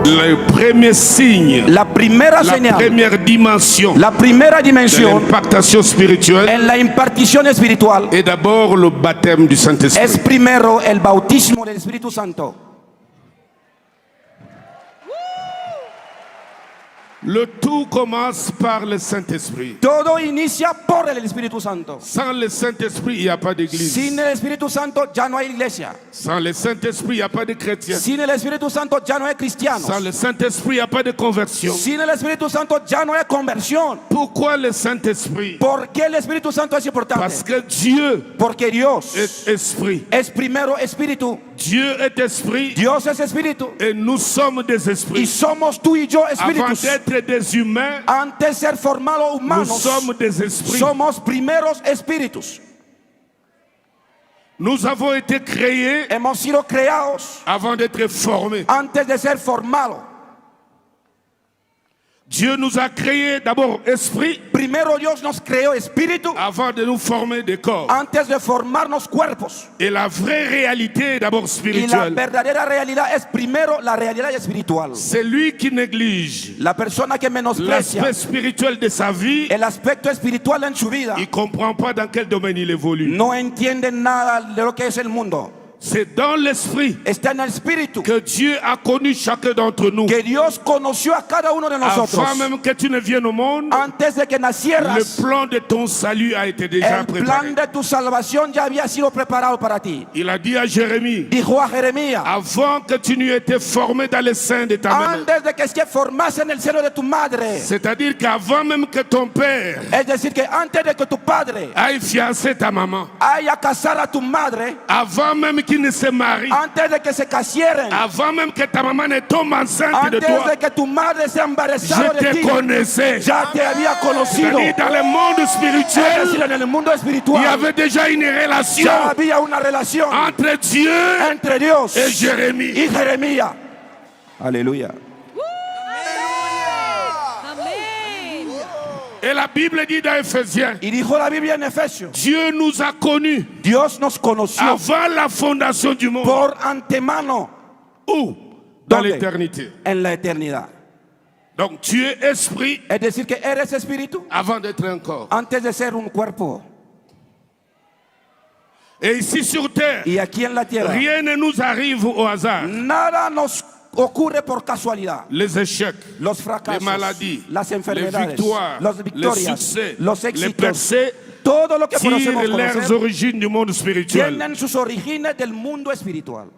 Le premier signe, la primera señal, première dimension la primera de dimensión l'impactation spirituelle en la impartición espiritual est d'abord le baptême du es Saint-Esprit. primero el bautismo del Espíritu Santo. Le tout commence par le Saint-Esprit. Todo inicia por el Espíritu Santo. Sans le Saint-Esprit, il n'y a pas d'église. Sin el Espíritu Santo ya no hay iglesia. Sans le Saint-Esprit, il n'y a pas de chrétien. Sin el Espíritu Santo ya no hay cristianos. Sans le Saint-Esprit, il n'y a pas de conversion. Sin el Espíritu Santo ya no hay conversión. Pourquoi le Saint-Esprit? ¿Por qué el Espíritu Santo es importante? Parce que Dieu Porque Dios est esprit. es primero espíritu. Dieu est esprit Dios es espíritu. et nous sommes des Y esprits. somos tú y yo Avant espíritus. d'être des humains, Antes de ser formados nous humanos, sommes des esprits. somos primeros espíritus. Nous avons été créés Hemos sido creados avant d'être formés. antes de ser formados. Dieu nous a créés d'abord esprit Primero Dios nos creó espíritu avant de nous former des corps. antes de formarnos cuerpos. Et la vraie réalité est d'abord Y la spirituelle. verdadera realidad es primero la realidad espiritual. C'est lui qui néglige La persona que menosprecia l'aspect spirituel de sa vie. el aspecto espiritual en su vida Il ne comprend pas dans quel domaine il évolue. no entiende nada de lo que es el mundo. C'est dans l'esprit Está en el espíritu que Dieu a connu chacun d'entre nous. que Dios conoció a cada uno de nosotros. Avant même que tu ne viennes au monde, Antes de que nacieras, le plan de ton salut a été déjà el préparé. plan de tu salvación ya había sido preparado para ti. Il a dit à Jérémie, Dijo a Jeremías, avant que tu n'aies été formé dans le sein de ta mère, antes de que se formase en el seno de tu madre, c'est-à-dire qu'avant même que ton père es decir, que antes de que tu padre aille fiancer ta maman, haya casar a tu madre, avant même qu'il ne se marie, antes de que se casieren, avant même que ta maman ne tombe enceinte de antes toi, de que tu madre sea embarazada je de te ti, connaissais. ya te había conocido. C'est-à-dire dans le monde Es spirituel, decir, en el mundo il y espiritual avait déjà une relation ya había una relación entre Dieu entre Dios et Jérémie. y Jeremías. Aleluya. Et la Bible dit dans Éphésiens, Y dijo la Biblia en Efesios, Dieu nous a connus Dios nos conoció avant la fondation du monde. por antemano. Où? Dans ¿Dónde? l'éternité. En la eternidad. Donc tu es esprit Es decir, que eres espíritu avant d'être un corps. antes de ser un cuerpo. Et ici sur terre, Y aquí en la tierra, rien ne nous arrive au hasard. nada nos ocurre por casualidad. Les échecs, Los les fracasos, maladies, las les enfermedades, victoires, las les victorias, succès, los les éxitos, percées todo lo que conocemos tirent leurs conocer, origines du monde spirituel. tienen sus orígenes del mundo espiritual.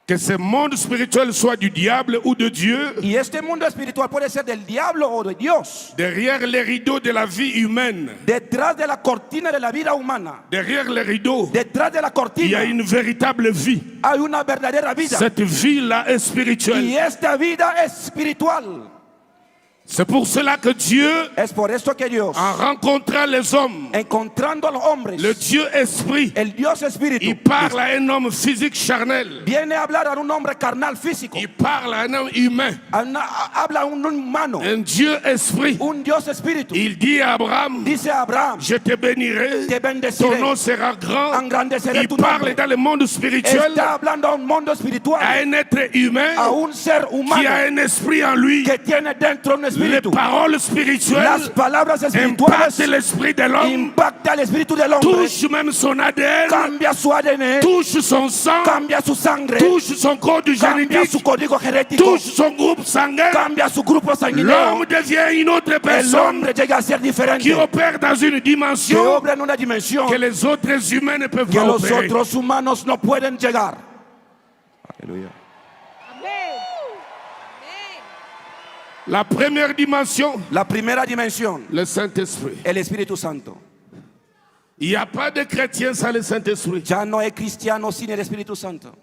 Que ce monde spirituel soit du diable ou de Dieu, Y este mundo espiritual puede ser del diablo o de Dios. derrière les rideaux de la vie humaine, Detrás de la cortina de la vida humana, derrière les rideaux, detrás de la il y cortina, a une véritable vie. hay una verdadera vida. Cette vie-là est spirituelle. Y esta vida es espiritual. C'est pour cela que Dieu, Es por esto que Dios, en rencontrant les hommes, encontrando a los hombres, le Dieu esprit, el Dios espíritu, il parle à un homme physique charnel. viene a hablar a un hombre carnal físico, Il parle à un homme humain. habla a un humano, Un Dieu esprit. un Dios espíritu. Il dit à Abraham, Dice a Abraham, je te bénirai, te ton bendeciré, nom sera grand. engrandeceré Il tu parle nombre. dans le monde spirituel Está hablando a un mundo à espiritual, un être humain a un ser qui a humano un esprit en lui. que tiene dentro un Les espíritu. paroles Las spirituelles palabras impactent espirituales l'esprit de l'homme, impacta el espíritu del hombre, touchent même son ADN, cambia su ADN, touchent son sang, cambia su sangre, touche son code cambia génétique, su código genético, touche son groupe sanguin. cambia su grupo sanguíneo. L'homme devient une autre El personne hombre llega a ser diferente, qui opère dans une que dimension obra en una dimensión que les autres humains ne peuvent que pas los opérer. otros humanos no pueden llegar. Aleluya. La première dimension, La primera dimensión, le Saint-Esprit. el Espíritu Santo. Il n'y a pas de chrétien sans le Saint-Esprit. Ya no hay cristiano sin el Espíritu Santo.